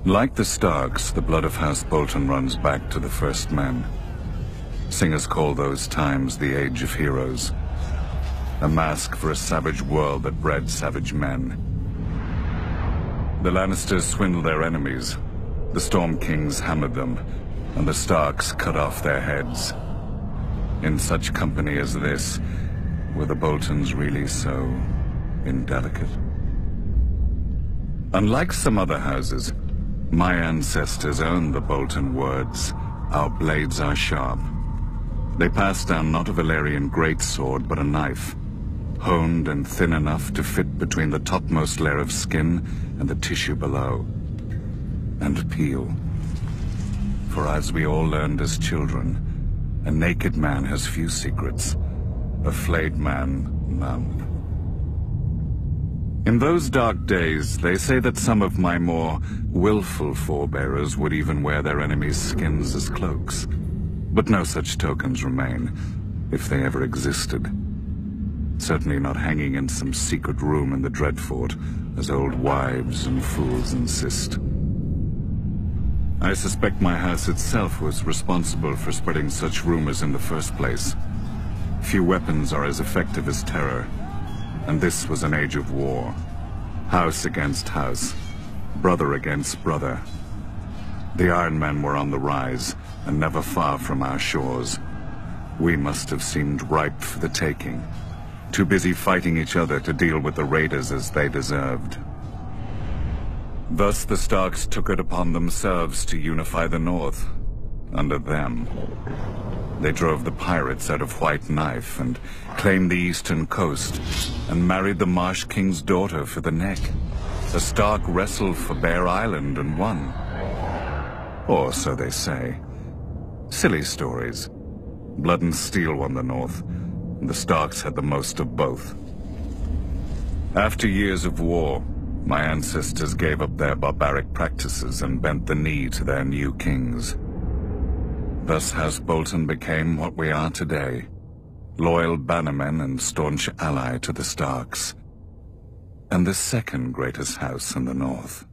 Like the Starks, the blood of House Bolton runs back to the first men. Singers call those times the Age of Heroes, a mask for a savage world that bred savage men. The Lannisters swindled their enemies, the Storm Kings hammered them, and the Starks cut off their heads. In such company as this, were the Boltons really so indelicate? Unlike some other houses, my ancestors owned the Bolton words, "Our blades are sharp." They passed down not a Valyrian greatsword, but a knife, honed and thin enough to fit between the topmost layer of skin and the tissue below, and peel. For as we all learned as children, a naked man has few secrets, a flayed man none. In those dark days, they say that some of my more willful forebearers would even wear their enemies' skins as cloaks. But no such tokens remain, if they ever existed. Certainly not hanging in some secret room in the Dreadfort, as old wives and fools insist. I suspect my house itself was responsible for spreading such rumors in the first place. Few weapons are as effective as terror, and this was an age of war. House against house, brother against brother. The Iron Men were on the rise, and never far from our shores. We must have seemed ripe for the taking, too busy fighting each other to deal with the raiders as they deserved. Thus the Starks took it upon themselves to unify the North, under them. They drove the pirates out of White Knife and claimed the eastern coast, and married the Marsh King's daughter for the neck. The Stark wrestled for Bear Island and won. Or so they say. Silly stories. Blood and Steel won the North, and the Starks had the most of both. After years of war, my ancestors gave up their barbaric practices and bent the knee to their new kings. Thus House Bolton became what we are today, loyal bannermen and staunch ally to the Starks, and the second greatest house in the North.